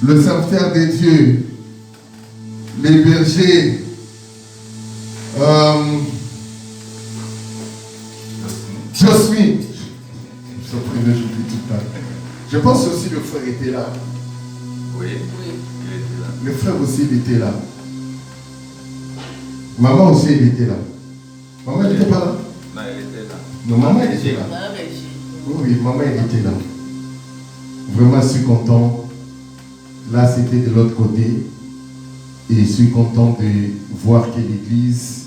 le serviteur de Dieu, les bergers, Josmine. Je pense aussi le frère était là. Oui, il était là. Le frère aussi il était là. Maman aussi elle était là. Maman elle n'était pas là? Non, elle était là. Non, maman elle était là. Oui, maman elle était là. Vraiment je suis content. Là c'était de l'autre côté. Et je suis content de voir que l'église,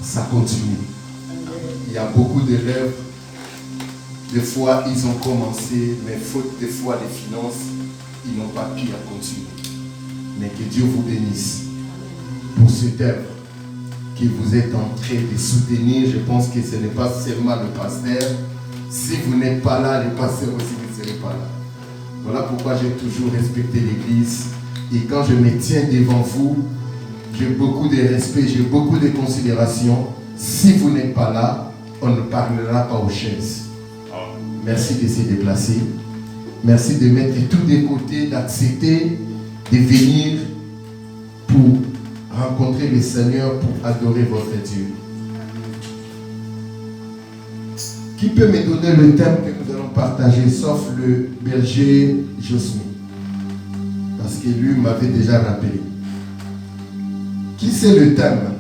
ça continue. Il y a beaucoup d'élèves. Des fois, ils ont commencé, mais faute des fois des finances, ils n'ont pas pu continuer. Mais que Dieu vous bénisse pour cette œuvre que vous êtes en train de soutenir. Je pense que ce n'est pas seulement le pasteur. Si vous n'êtes pas là, le pasteur aussi ne serait pas là. Voilà pourquoi j'ai toujours respecté l'église. Et quand je me tiens devant vous, j'ai beaucoup de respect, j'ai beaucoup de considération. Si vous n'êtes pas là, on ne parlera pas aux chaises. Merci de se déplacer. Merci de mettre tout de côté, d'accepter de venir pour rencontrer le Seigneur, pour adorer votre Dieu. Qui peut me donner le thème que nous allons partager, sauf le berger Josmine? Parce que lui m'avait déjà rappelé. Qui c'est le thème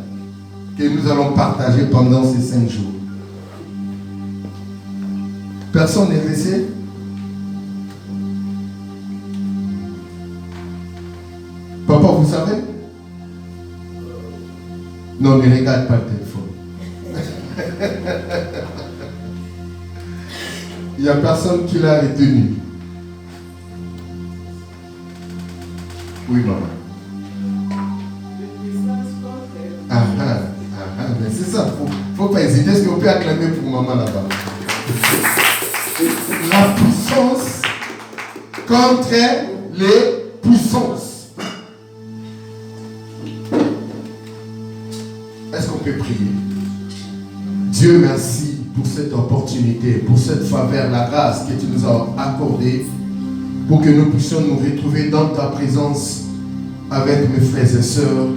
que nous allons partager pendant ces 5 jours? Personne n'est pressé? Papa, vous savez? Non, ne regarde pas le téléphone. Il n'y a personne qui l'a retenu. Oui, maman. Mais c'est ça, faut pas hésiter. Est-ce qu'on peut acclamer pour maman là-bas? La puissance contre les puissances. Est-ce qu'on peut prier? Dieu, merci pour cette opportunité, pour cette faveur, la grâce que tu nous as accordée, pour que nous puissions nous retrouver dans ta présence avec mes frères et sœurs,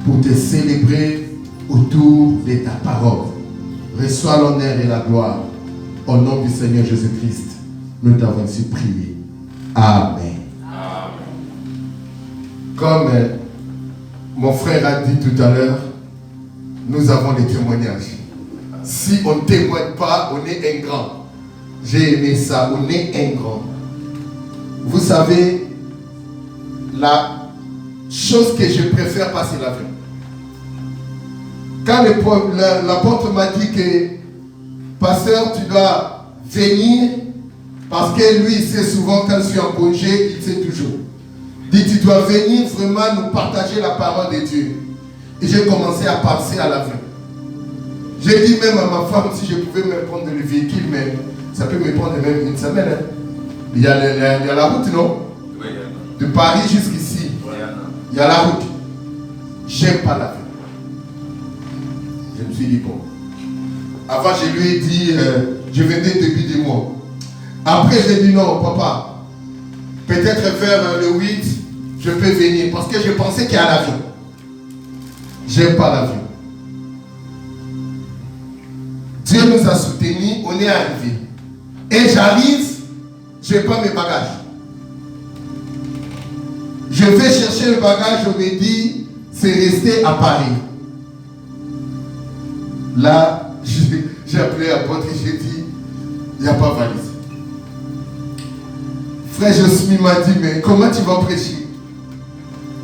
pour te célébrer autour de ta parole. Reçois l'honneur et la gloire. Au nom du Seigneur Jésus-Christ, nous t'avons ainsi prié. Amen. Amen. Comme mon frère a dit tout à l'heure, nous avons des témoignages. Si on ne témoigne pas, on est ingrat. J'ai aimé ça, on est ingrat. Vous savez, la chose que je préfère passer l'avion. Quand l'apôtre m'a dit que pasteur, tu dois venir, parce que lui, il sait souvent quand je suis en congé, il sait toujours. Dit, tu dois venir vraiment nous partager la parole de Dieu. Et j'ai commencé à penser à l'avion. J'ai dit même à ma femme, si je pouvais me prendre le véhicule, mais ça peut me prendre même une semaine. Hein. Il y a la route, non? Oui, de Paris jusqu'ici. Il y a la route. J'aime pas l'avion. Je me suis dit, bon. Avant, je lui ai dit, je venais depuis 2 mois. Après, j'ai dit, non, papa. Peut-être vers le 8, je peux venir. Parce que je pensais qu'il y a l'avion. J'aime pas l'avion. Dieu nous a soutenus, on est arrivé. Et j'arrive, je n'ai pas mes bagages. Je vais chercher le bagage, on me dit, c'est resté à Paris. Là, j'ai appelé l'apôtre et j'ai dit, il n'y a pas valise. Frère Josmine m'a dit, mais comment tu vas prêcher?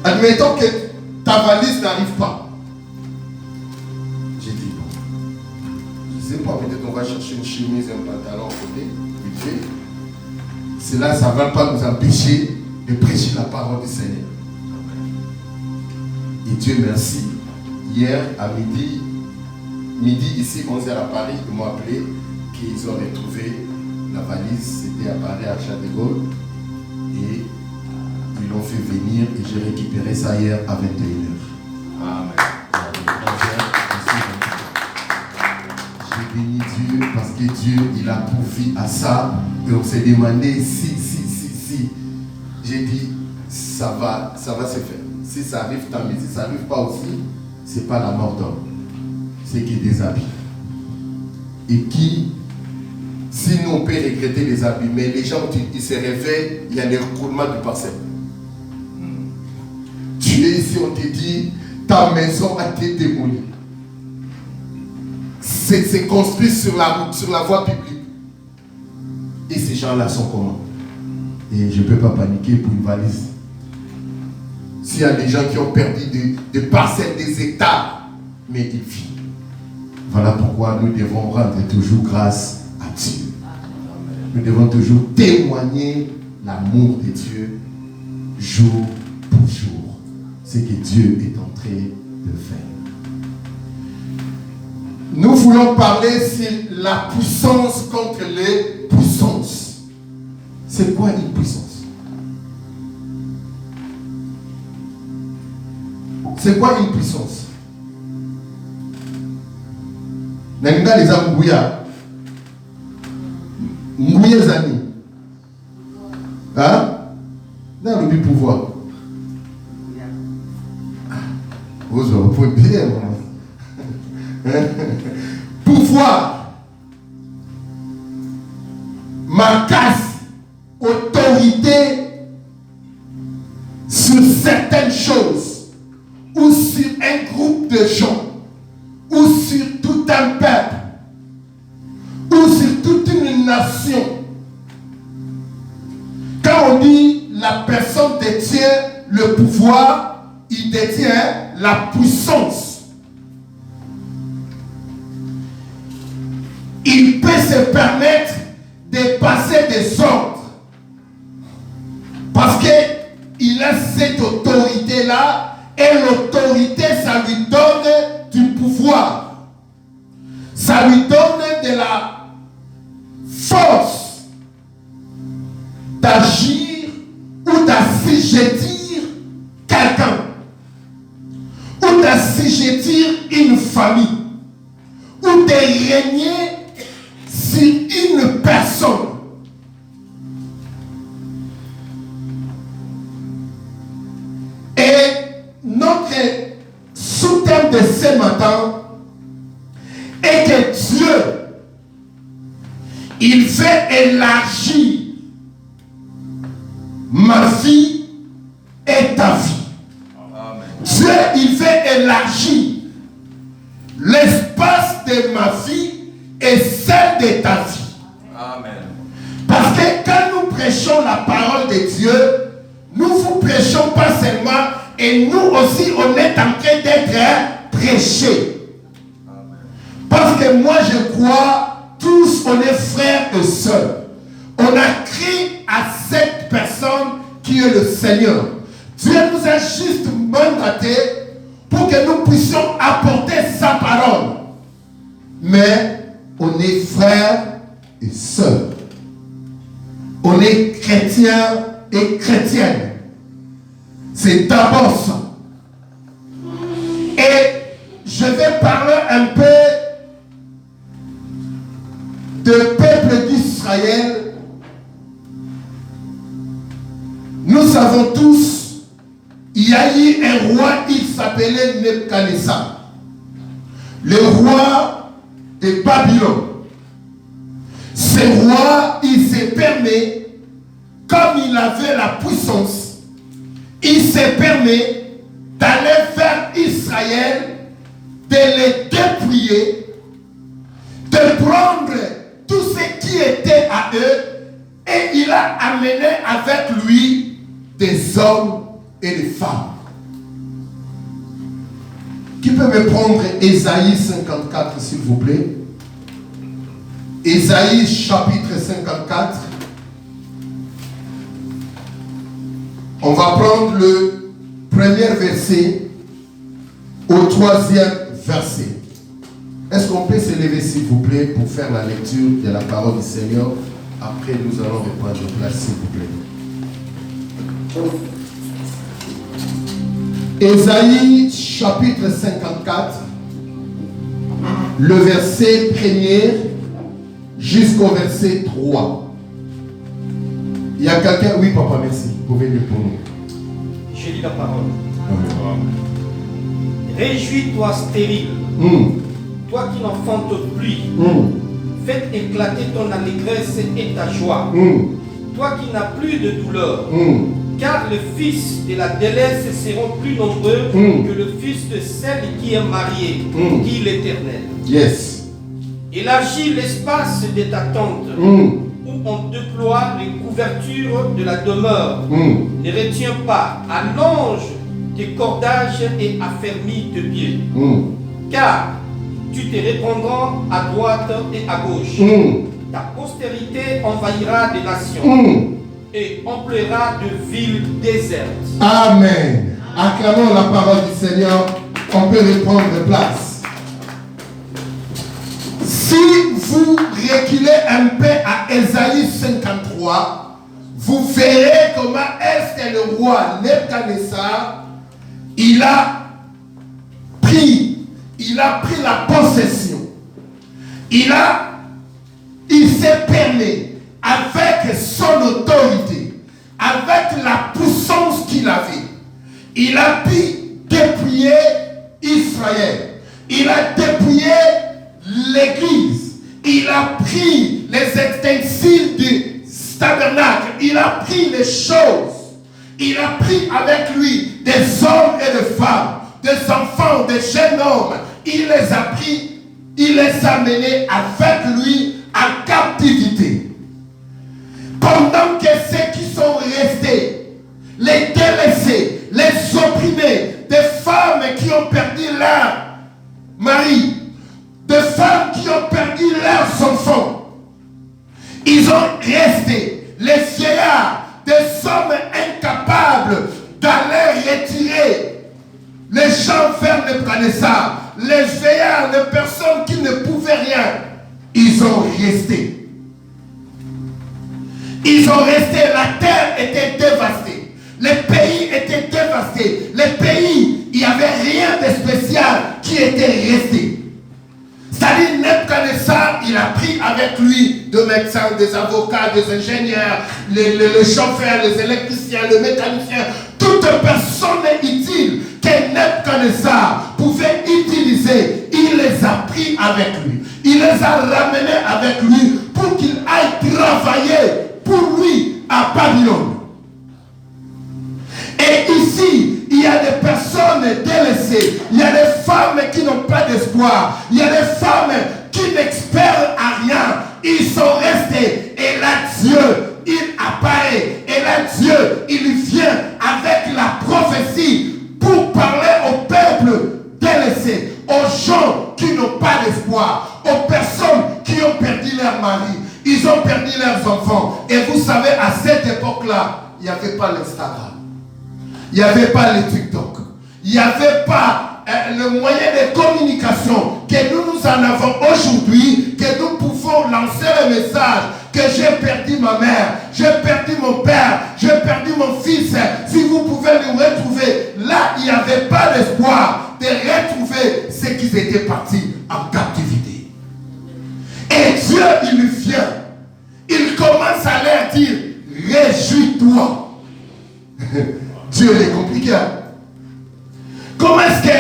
Admettons que ta valise n'arrive pas. J'ai dit, bon, je ne sais pas, peut-être on va chercher une chemise et un pantalon à côté, vite fait. Cela, ça ne va pas nous empêcher de prêcher la parole du Seigneur. Et Dieu merci. Hier à midi ici, 11h à Paris, ils m'ont appelé qu'ils ont retrouvé la valise. C'était à Paris, à Charles de Gaulle. Et ils l'ont fait venir et j'ai récupéré ça hier à 21h. Amen. J'ai béni Dieu parce que Dieu, il a pourvu à ça. Et on s'est demandé si. j'ai dit, ça va se faire. Si ça arrive, tant mieux. Si ça n'arrive pas aussi, ce n'est pas la mort d'homme. C'est qui des habits. Et qui, si nous on peut regretter les habits, mais les gens, ils se réveillent, il y a l'écroulement du parcelle. Tu es ici, on te dit, ta maison a été démolie. C'est construit sur la route, sur la voie publique. Et ces gens-là sont comment? Et je ne peux pas paniquer pour une valise. S'il y a des gens qui ont perdu des parcelles, des hectares, mais ils vivent. Voilà pourquoi nous devons rendre toujours grâce à Dieu. Nous devons toujours témoigner l'amour de Dieu jour pour jour. Ce que Dieu est en train de faire. Nous voulons parler sur la puissance contre les puissances. C'est quoi une puissance? C'est quoi une puissance? Nenga les Ambouya. Mbouya Zani. Hein? Dans le pouvoir. Vous pouvez bien. Pouvoir, marquage, autorité sur certaines choses ou sur un groupe de gens ou sur tout un peuple ou sur toute une nation. Quand on dit la personne détient le pouvoir, il détient la puissance. Il peut se permettre de passer des ordres. Parce qu'il a cette autorité-là et l'autorité, ça lui donne du pouvoir. Ça lui donne de la force d'agir ou d'assujettir quelqu'un. Ou d'assujettir une famille. Ou de régner sur une personne. Et notre sous-thème de ce matin est que Dieu, il veut élargir ma vie et ta vie. Amen. Dieu, il veut élargir l'espace de ma vie et celle de ta vie. Amen. Parce que quand nous prêchons la parole de Dieu, nous ne vous prêchons pas seulement, et nous aussi on est en train d'être prêchés. Amen. Parce que moi je crois, tous on est frères et sœurs. On a crié à cette personne qui est le Seigneur. Dieu nous a juste mandaté pour que nous puissions apporter sa parole. Mais on est frères et sœurs. On est chrétiens et chrétiennes. C'est d'abord ça. Et je vais parler un peu du peuple d'Israël. Nous savons tous, il y a eu un roi, il s'appelait Nebuchadnezzar. Le roi de Babylone. Ce roi, il se permet, comme il avait la puissance, il se permet d'aller vers Israël, de les dépouiller, de prendre tout ce qui était à eux, et il a amené avec lui des hommes et des femmes. Qui peut me prendre Ésaïe 54, s'il vous plaît? Ésaïe chapitre 54. On va prendre le premier verset au troisième verset. Est-ce qu'on peut se lever, s'il vous plaît, pour faire la lecture de la parole du Seigneur? Après, nous allons reprendre place, s'il vous plaît. Ésaïe chapitre 54, le verset 1er jusqu'au verset 3. Il y a quelqu'un? Oui, papa, merci. pouvez lire pour nous. Je lis la parole. Amen. Réjouis-toi stérile, toi qui n'enfantes plus. Faites éclater ton allégresse et ta joie. Toi qui n'as plus de douleur. Car les fils de la délaisse seront plus nombreux que le fils de celle qui est mariée, dit l'Éternel. Yes. Élargis l'espace de ta tente, où on déploie les couvertures de la demeure. Ne retiens pas, allonge tes cordages et affermis tes pieds. Car tu te répandras à droite et à gauche. Ta postérité envahira des nations et emploiera de villes désertes. Amen. Acclamons la parole du Seigneur. On peut reprendre place. Si vous reculez un peu à Ésaïe 53, vous verrez comment est-ce que le roi Nebuchadnezzar, il a pris la possession. Il s'est permis, avec son autorité, avec la puissance qu'il avait, il a pu dépouiller Israël. Il a dépouillé l'église. Il a pris les ustensiles du tabernacle. Il a pris les choses. Il a pris avec lui des hommes et des femmes, des enfants, des jeunes hommes. Il les a pris, il les a menés avec lui en captivité. Pendant que ceux qui sont restés, les délaissés, les opprimés, des femmes qui ont perdu leur mari, des femmes qui ont perdu leurs enfants, ils ont resté, les vieillards, des hommes incapables d'aller retirer les gens vers Nebuchadnezzar, les vieillards, les personnes qui ne pouvaient rien, ils ont resté. Ils ont resté, la terre était dévastée, les pays étaient dévastés, les pays, il n'y avait rien de spécial qui était resté. C'est-à-dire Nebuchadnezzar, il a pris avec lui des médecins, des avocats, des ingénieurs, les chauffeurs, les électriciens, les mécaniciens, toute personne utile que Nebuchadnezzar pouvait utiliser, il les a pris avec lui. Il les a ramenés avec lui pour qu'il aille travailler pour lui à Babylone. Et ici, il y a des personnes délaissées, il y a des femmes qui n'ont pas d'espoir, il y a des femmes qui n'espèrent à rien, ils sont restés. Et là, Dieu, il apparaît. Et là, Dieu, il vient avec la prophétie pour parler au peuple délaissé, aux gens qui n'ont pas d'espoir, aux personnes qui ont perdu leur mari, ils ont perdu leurs enfants. Et vous savez, à cette époque-là, il n'y avait pas l'Instagram. Il n'y avait pas le TikTok. Il n'y avait pas le moyen de communication que nous en avons aujourd'hui, que nous pouvons lancer le message que j'ai perdu ma mère, j'ai perdu mon père, j'ai perdu mon fils. Si vous pouvez le retrouver, là, il n'y avait pas d'espoir de retrouver ceux qui étaient partis en captivité. Et Dieu, il vient. Il commence à leur dire, réjouis-toi. Dieu est compliqué. Comment est-ce que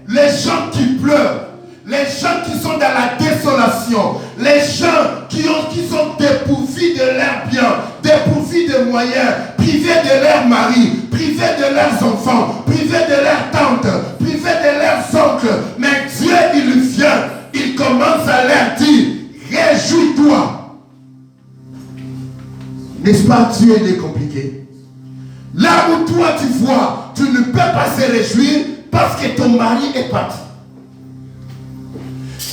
les gens qui pleurent, les gens qui sont dans la désolation, les gens qui sont dépourvus de leurs biens, dépourvus de moyens, privés de leur mari, privés de leurs enfants, privés de leurs tantes, privés de leurs oncles, mais Dieu, il vient, il commence à leur dire, réjouis-toi. N'est-ce pas, Dieu, il est compliqué? Là où toi tu vois, tu ne peux pas se réjouir parce que ton mari est parti.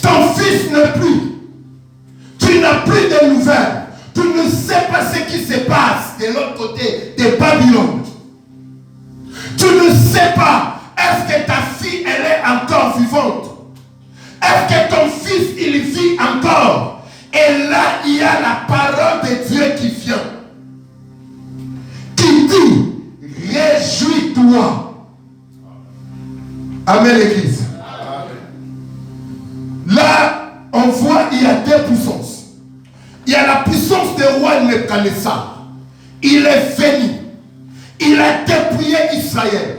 Ton fils n'est plus. Tu n'as plus de nouvelles. Tu ne sais pas ce qui se passe de l'autre côté de Babylone. Tu ne sais pas, est-ce que ta fille, elle est encore vivante? Est-ce que ton fils, il vit encore? Et là, il y a la parole de Dieu qui vient. Qui dit, réjouis-toi. Amen, l'église. Là, on voit, il y a deux puissances. Il y a la puissance du roi Nebuchadnezzar. Il est venu. Il a dépouillé Israël.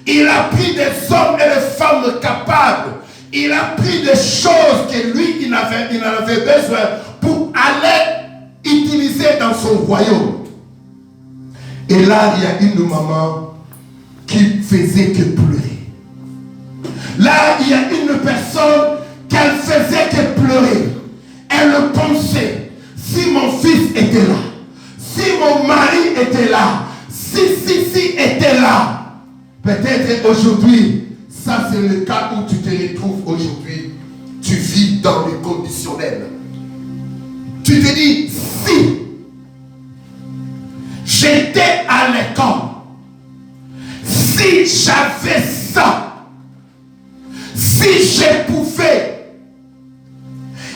Il a pris des hommes et des femmes capables. Il a pris des choses que lui, il en avait besoin pour aller utiliser dans son royaume. Et là, il y a une maman qui faisait que pleurer. Là, il y a une personne qui faisait que pleurer. Elle pensait, si mon fils était là, si mon mari était là, si était là, peut-être aujourd'hui, ça c'est le cas où tu te retrouves aujourd'hui. Tu vis dans le conditionnel. Tu te dis, si j'étais à l'école, si j'avais ça, si je pouvais,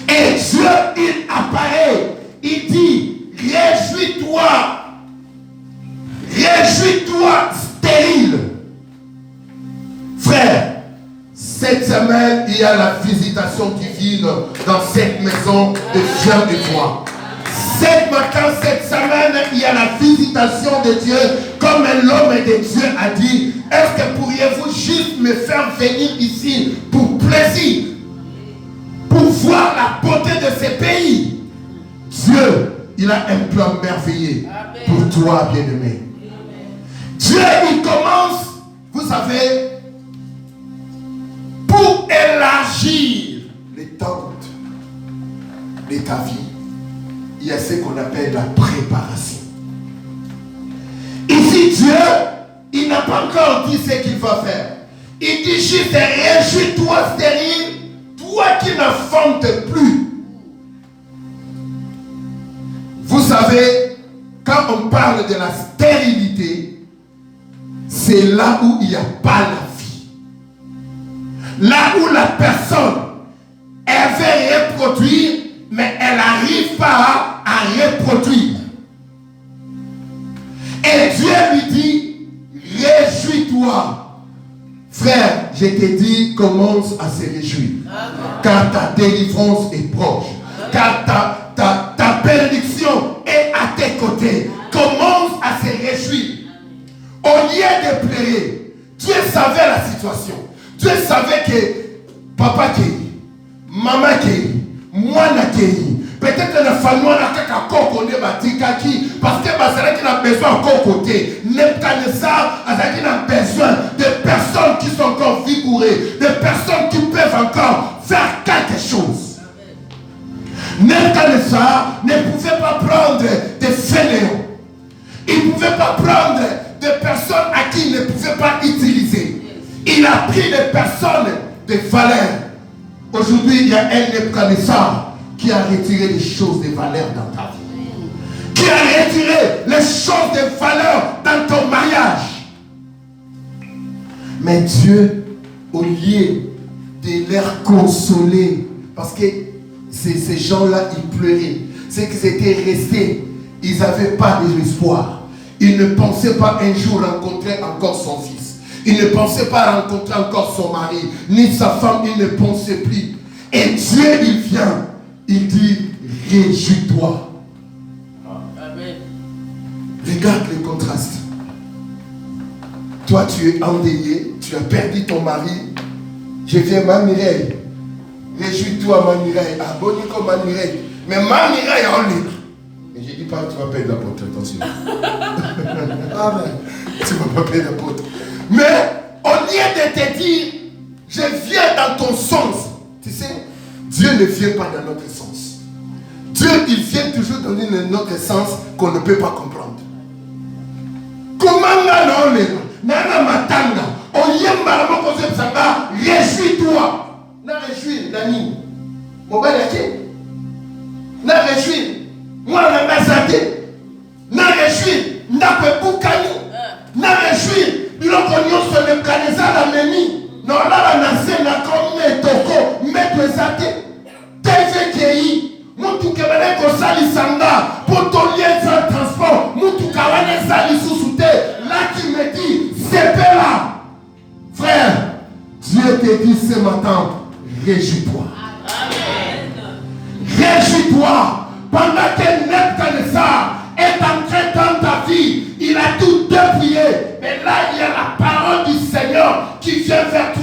et Dieu il apparaît, il dit, réjouis-toi, stérile. Frère, cette semaine, il y a la visitation divine dans cette maison de fiers de foi. Cette matin, cette semaine, il y a la visitation de Dieu, comme l'homme de Dieu a dit. Est-ce que pourriez-vous juste me faire venir ici pour plaisir, pour voir la beauté de ce pays? Dieu, il a un plan merveilleux pour toi, bien-aimé. Dieu, il commence, vous savez, pour élargir les tentes de ta vie. Il y a ce qu'on appelle la préparation. Ici, Dieu, il n'a pas encore dit ce qu'il va faire. Il dit juste, réjouis-toi stérile, toi qui n'enfantes plus. Vous savez, quand on parle de la stérilité, c'est là où il n'y a pas la vie. Là où la personne, elle veut reproduire, mais elle n'arrive pas à reproduire. Et Dieu lui dit, réjouis-toi. Frère, je te dis, commence à se réjouir. Car ta délivrance est proche. Car ta bénédiction est à tes côtés. Commence à se réjouir. Au lieu de pleurer, Dieu savait la situation. Dieu savait que papa qui, maman qui, moi qui, peut-être la famille n'a qu'à connaître Batikaki, parce que Bazalaki n'a besoin encore côté. Nebuchadnezzar a besoin de personnes qui sont encore vigoureuses, de personnes qui peuvent encore faire quelque chose. Nebuchadnezzar ne pouvait pas prendre des fainéants. Il ne pouvait pas prendre des personnes à qui il ne pouvait pas utiliser. Il a pris des personnes de valeur. Aujourd'hui, il y a un Nebuchadnezzar qui a retiré les choses de valeur dans ta vie. Qui a retiré les choses de valeur dans ton mariage. Mais Dieu, au lieu de les consoler, parce que ces gens-là, ils pleuraient. C'est qu'ils étaient restés. Ils n'avaient pas d'espoir. Ils ne pensaient pas un jour rencontrer encore son fils. Ils ne pensaient pas rencontrer encore son mari, ni sa femme, ils ne pensaient plus. Et Dieu, il vient, il dit, réjouis-toi. Amen. Regarde le contraste. Toi, tu es endeuillé, tu as perdu ton mari. Je viens, ma Mireille. Réjouis-toi, ma Mireille. Ah, bonnico, ma Mireille. Mais ma Mireille en libre. Mais je ne dis pas que tu vas perdre la porte, attention. Amen. Tu ne vas pas perdre la porte. Mais au lieu de te dire, je viens dans ton sens, tu sais, Dieu ne vient pas dans notre sens. Dieu, il vient toujours dans notre sens qu'on ne peut pas comprendre. Comment on est Nana matanga, on yemba la moko zepsanga, réjouis-toi. Na réjouis, Nani. Mobile yake. Na réjouis. Moi na ngasate. Na réjouis. Na pepukani. Na réjouis. Biloko nyonso Nebuchadnezzar la meni. Non là la nase na comme toko mettre ezate. Teve kei. Mutu kebele ko sali sanga pour ton lien de transport. Mutu kawane sali sous là tu me dis, c'est pas là. Frère, Dieu te dit ce matin, réjouis-toi. Réjouis-toi. Pendant que Nebuchadnezzar est entré dans ta vie, il a tout dépouillé.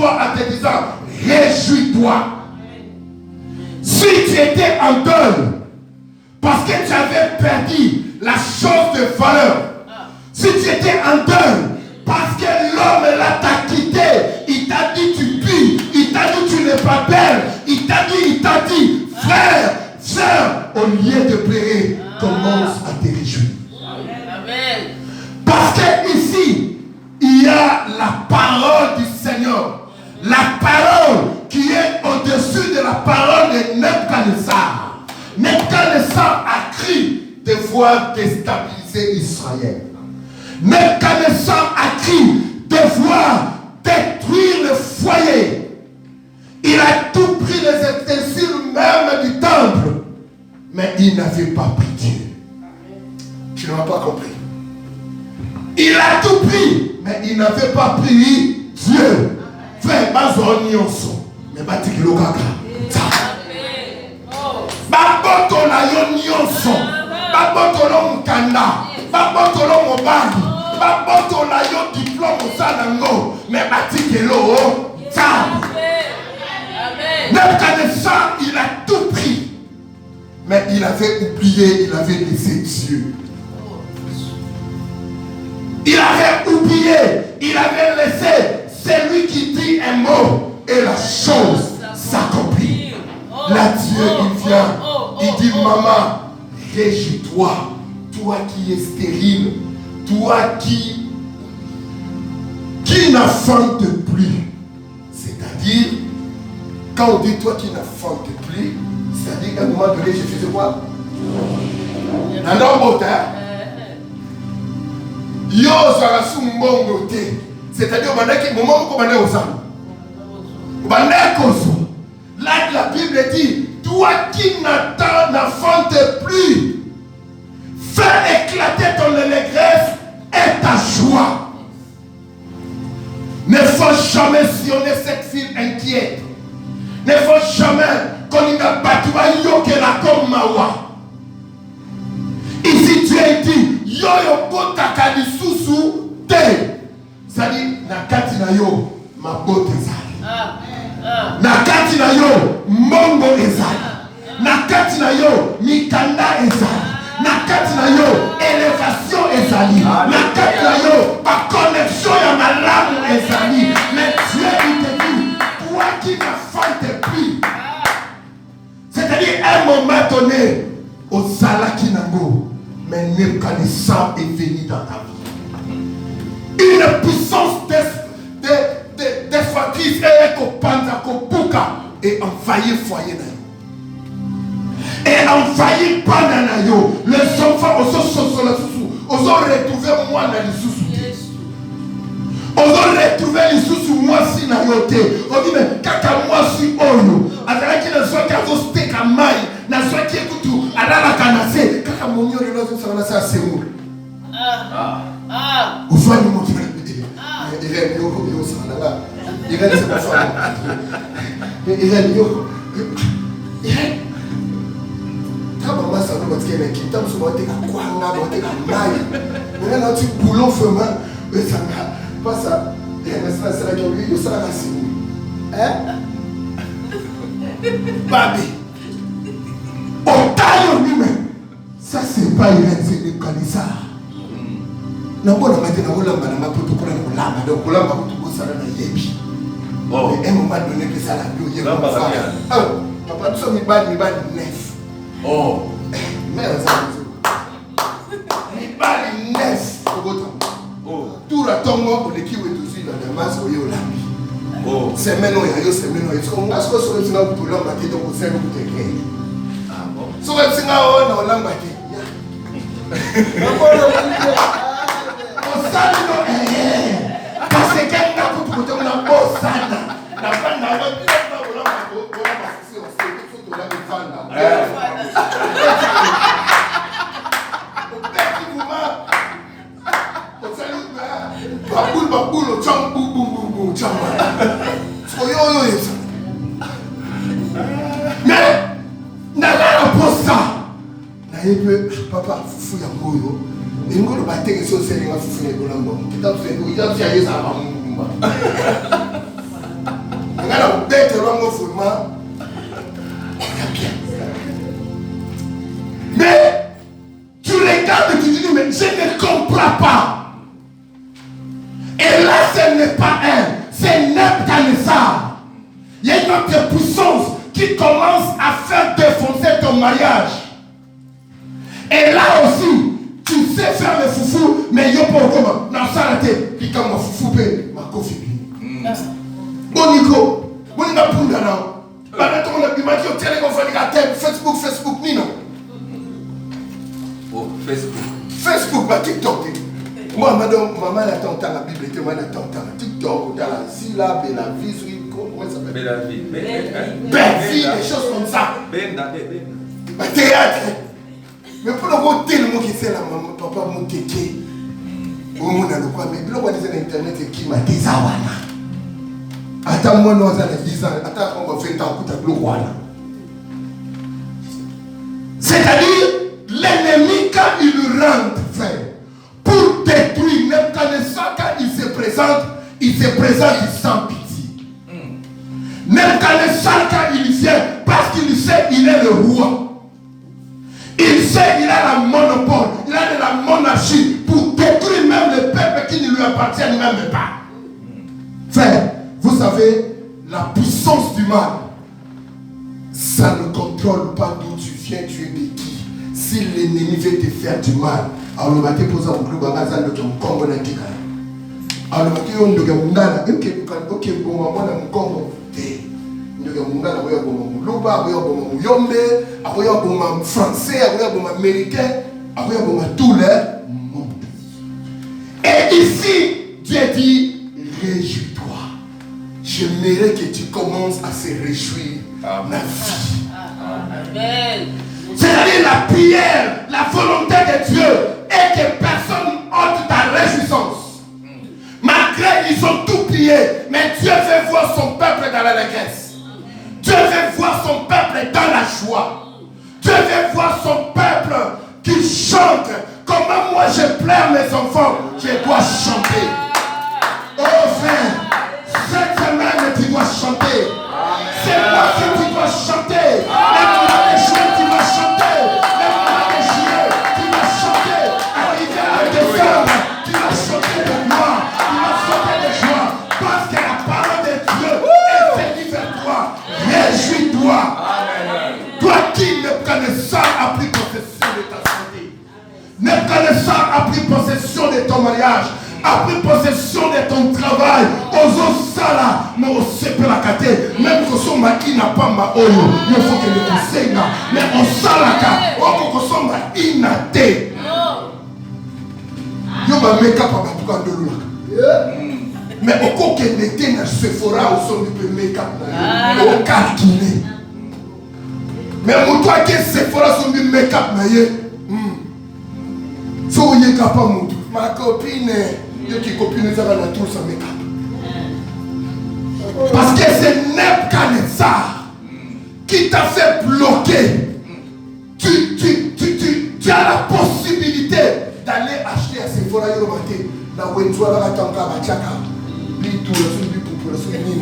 voix en te disant, réjouis-toi. Si tu étais en deuil, parce que tu avais perdu la chose de valeur, si tu étais en deuil, parce que l'homme là t'a quitté, il t'a dit tu pues, il t'a dit tu n'es pas belle, il t'a dit, frère, sœur, au lieu de pleurer, commence à te réjouir. Amen. Parce que ici, il y a la parole du Seigneur, la parole qui est au-dessus de la parole de Nebuchadnezzar. Nebuchadnezzar a cru devoir déstabiliser Israël. Nebuchadnezzar a cru devoir détruire le foyer. Il a tout pris les ustensiles même du temple, mais il n'avait pas pris Dieu. Tu ne m'as pas compris. Il a tout pris, mais il n'avait pas pris Dieu. Frère, bazo nyonso, mais batikilo kaka. Baboto la yo nyonso, baboto lo mkanda, baboto lo mobali, baboto la yo diplôme osanango, mais batikilo ta. Nebuchadnezzar, il a tout pris, mais il avait oublié, il avait laissé Dieu. Il avait oublié, il avait laissé celui qui dit un mot et la chose s'accomplit. Là, Dieu, il vient, il dit, maman, réjouis-toi, toi qui es stérile, toi qui n'enfante plus. C'est-à-dire, quand on dit toi qui n'enfante plus, c'est-à-dire qu'à un moment donné, j'ai fait quoi? Yo zarasu mbongo te, c'est-à-dire bandaki moment où bandé osam, bandé koso. Là la Bible dit, toi qui n'enfante plus, fais éclater ton allégresse et ta joie. Ne faut jamais sillonner cette fille inquiète. Ne faut jamais qu'on y a battu yo que la comme mawa. Ici tu as dit, yo yo botaka lisusu te. C'est-à-dire, na kati na yo, ma bote ezali. Na kati na yo, mbongo ezali. Na kati na yo, mikanda ezali. Na kati na yo, élévation ezali. Na kati na yo, ma connexion ya malamu ezali. Mais Dieu il te dit, toi qui n'enfantes plus. C'est-à-dire, à un moment donné, au salaki nango. Mais Nebuchadnezzar est venu dans ta vie. Une puissance défatrice et envahir foyer. Et envahir Pananayo. Les enfants ont retrouvé moi dans les sous. Ils ont retrouvé les sous moi si na yoté. On dit mais kaka moi si oyo. Avec qui ne soit qu'à vos steak à maille. Na soit qui écoute à la canacé. Kaka mon yo de l'autre ça va ça c'est où. Au fond du monde. Il est yo ça là. Il est c'est pas ça. Il est yo. Kama masa no batikena kitam so bote ka kwanga bote ka maille. Mais là tu boulon femme et ça pas ça. Et maintenant c'est là que lui ça là c'est où. Hein? Babi. Otayo lui-même. Ça c'est pas il c'est le Nebuchadnezzar. Na bona mate na bolamba na mapoto kona na bolamba donc bolamba kutuko sala na yebi. Oh. Et un moment donné que ça la bio yeba. Ah, papa tu so mi bad neuf. Oh. Mais ça. Mi bad neuf au bout. Oh. Tout la tongo pour l'équipe et tout ça dans la masse au yolambi. Oh. C'est maintenant c'est maintenant. Est-ce qu'on a ce que sur le singa pour l'homme qui donc c'est pour te créer. Ah bon. Sur le singa on a l'homme qui. Parce que quelqu'un pour te donner un beau sana. La femme n'a pas dit ça pour l'homme pour passer au séjour surtout la femme. Baboul, au tcham, boum, tcham. Mais, n'a pas pour ça. Papa, fou ya moyo. Et nous le battons sur ce que nous faisons. Nous avons fait ça. n'est pas elle, c'est Nebuchadnezzar. Il y a une autre puissance qui commence à faire défoncer ton mariage. Et là aussi, tu sais faire le foufou, mais il n'y a pas comment. Non, ça a été. Il comme foufou, ma coffee. Bon, Nico, bon, il n'a pas de là. Maintenant, on a dit, Facebook, Nino. Oh, Facebook. Facebook, TikTok. Moi, madame, maman, elle attend la Bible, elle attend la TikTok, dans la syllabe, la viserie, comment ça s'appelle? Belle vie. Belle vie, des choses comme ça. Ben. Théâtre. Mais pour le mot tellement qui c'est la maman, papa, mon kéké. Au monde, le quoi, mais le quoi, c'est l'internet, c'est qui m'a désawana. Attends, moi, nous, ça a 10 ans. Attends, on va faire un coup de gloire. C'est-à-dire, l'ennemi, quand il rentre, frère, pour détruire, Nebuchadnezzar, quand il se présente sans pitié. Nebuchadnezzar, quand il vient, parce qu'il sait qu'il est le roi. Il sait qu'il a la monopole, il a de la monarchie pour détruire même le peuple qui ne lui appartient même pas. Frère, vous savez, la puissance du mal, ça ne contrôle pas d'où tu viens, tu es de qui. Si l'ennemi veut te faire du mal, alors le matin, pour ça, on peut avoir un Congo dans le Kika. Alors le matin, on doit avoir un ok, bon, moi, dans mon Congo. On doit avoir un Luba, un Yombe, un Français, un Américain, un tout le monde. Et ici, Dieu dit, réjouis-toi. J'aimerais que tu commences à se réjouir, ma vie. Amen. C'est-à-dire la prière, la volonté de Dieu est que personne ôte ta réjouissance. Malgré ils ont tout plié, mais Dieu veut voir son peuple dans l'allégresse. Dieu veut voir son peuple dans la joie. Dieu veut voir son peuple qui chante. Comment moi je pleure mes enfants, je dois chanter. Oh frère, cette semaine tu dois chanter. C'est moi qui tu dois chanter. Les mois de juin tu dois chanter. Les mois de juillet tu dois chanter. Arrivé à décembre tu vas chanter de gloire. Tu vas chanter de joie. Parce que la parole de Dieu est venue vers toi. Réjouis-toi. Toi qui Nebuchadnezzar a pris possession de ta santé. Nebuchadnezzar a pris possession de ton mariage. A pris possession de ton travail. Ozo sala, mais au sepe la kate. Même que son maki n'a pas ma oyo. Il faut que le conseille. Mais on salaka. On que son maki n'a té. Yo ba make up à tout de l'oula. Mais au cours qu'elle n'était na Sephora au son du make up. Au calculé. Mais mon toi qui Sephora son du make up na ye. So y est capable ma copine. Qui copine ça va la tour sans make-up. Parce que c'est Nebuchadnezzar qui t'a fait bloquer. Tu as la possibilité d'aller acheter à Sephora Yoromate. La Wenzouala la Tanka Bachaka. Litou, la Subi pour la Subi. Il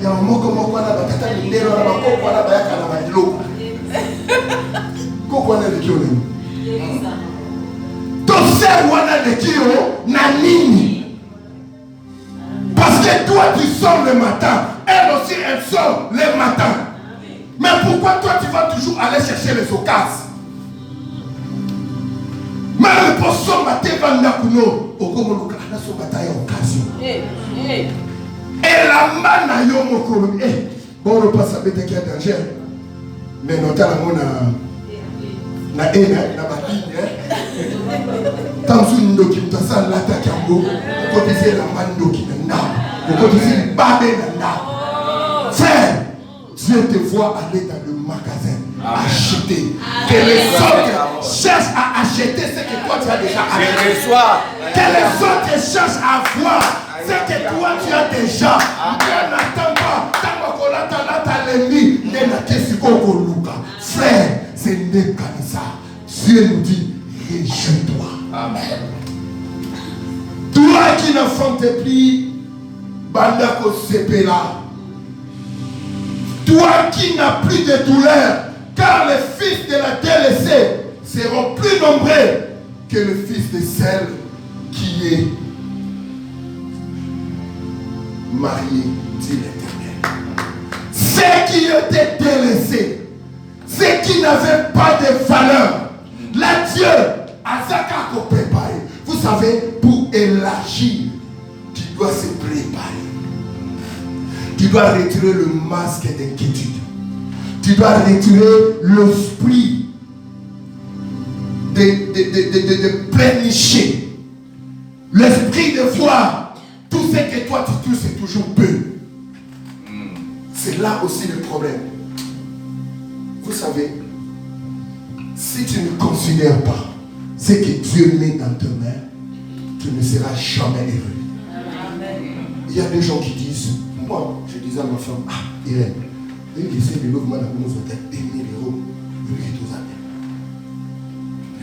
y a un mot comme moi, la Batata, la Bako, la Bayaka, la Badilo. Pourquoi on a dit ton sœur wana de kio na nini. Parce que toi tu sors le matin, elle aussi elle sort le matin. Mais pourquoi toi tu vas toujours aller chercher les occasions? Même pour son matin vandakuno okomo na son matin occasion. Et la mana yo mokolo bon on passe à bête qui a danger. Mais notamment na ena na batine tanzu ndoki mtasa lata kambo ko dise la mandoki na ko dise babe na frère, Dieu te voit aller dans le magasin acheter. Que les autres cherchent à acheter ce que toi tu as déjà acheté. Que les autres cherchent à voir ce que toi tu as déjà. Ne n'attends pas tant qu'on lata l'ennemi ne na kesi ko luka. Frère, c'est Nebuchadnezzar. Dieu nous dit, réjouis-toi. Amen. Toi qui n'enfantes plus, Bandako Sepela. Toi qui n'as plus de douleur, car les fils de la délaissée seront plus nombreux que le fils de celle qui est marié, dit l'Éternel. Ceux qui étaient délaissés, ceux qui n'avaient pas de valeur, là Dieu a préparé. Vous savez, pour élargir, tu dois se préparer. Tu dois retirer le masque d'inquiétude. Tu dois retirer l'esprit de pleurnicher. L'esprit de voir tout ce que toi tu touches, c'est toujours peu. C'est là aussi le problème. Vous savez, si tu ne considères pas ce que Dieu met dans tes mains, tu ne seras jamais heureux. Il y a des gens qui disent, moi, je disais à ma femme, Irène, il essaie de l'ouvrir dans nos hôtels, 2 000 euros, lui qui est aux amis.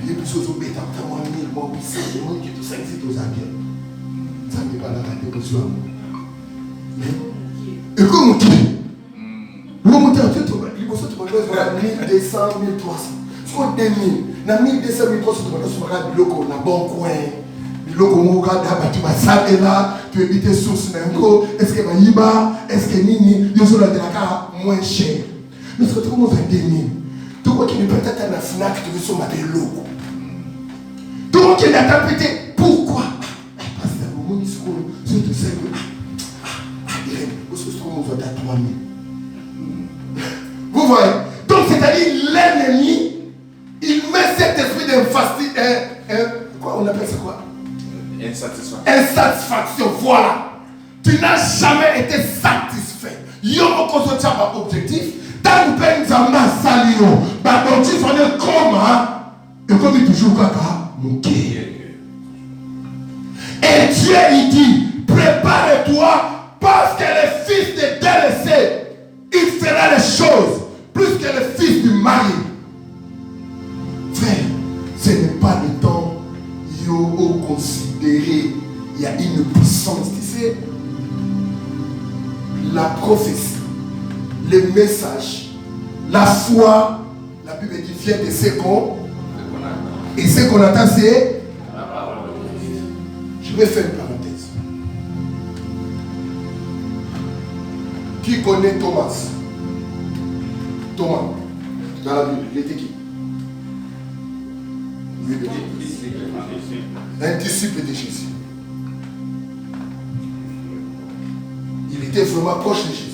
Les plus aux obéis, t'as moins 1000, moi 800, les gens qui sont 5 aux amis. Ça n'est pas la raté pour soi. Et comme tu vous montez en fait, tu vas 1200, 1300. Ce qu'on 2000, dans 1200, 1300, tu vas le loco, dans bon coin. Le loco, tu vas s'arrêter là, tu évites les sources. Est-ce que Maïba, est-ce que Nini, ils sont là de la carte moins cher. Mais ce que tu vas faire 2000. Tout le monde qui ne peut être à la FNAC, tu veux se mettre le loco. Tout le monde qui n'a pas pété, pourquoi? Parce que le monde, c'est tout simple. Vous se trouvez à 3000. Vous voyez? Donc, c'est-à-dire, l'ennemi, il met cet esprit quoi on appelle ça quoi? Insatisfaction, voilà. Tu n'as jamais été satisfait. Yo, on se tient par objectif. Tant que tu as un salio, l'objectif est comme, et comme il toujours caca, mon cœur. Et Dieu, il dit, prépare-toi, parce que le fils de délaissé, il fera les choses plus que le fils du mari. Frère, ce n'est pas le temps où considérer il y a une puissance. Tu sais, la prophétie, le message, la foi, la Bible dit vient de ce qu'on et ce qu'on attend, c'est la parole. Je vais faire une parenthèse. Qui connaît Thomas? Thomas, dans la Bible, il était qui? Un disciple de Jésus. Il était vraiment proche de Jésus.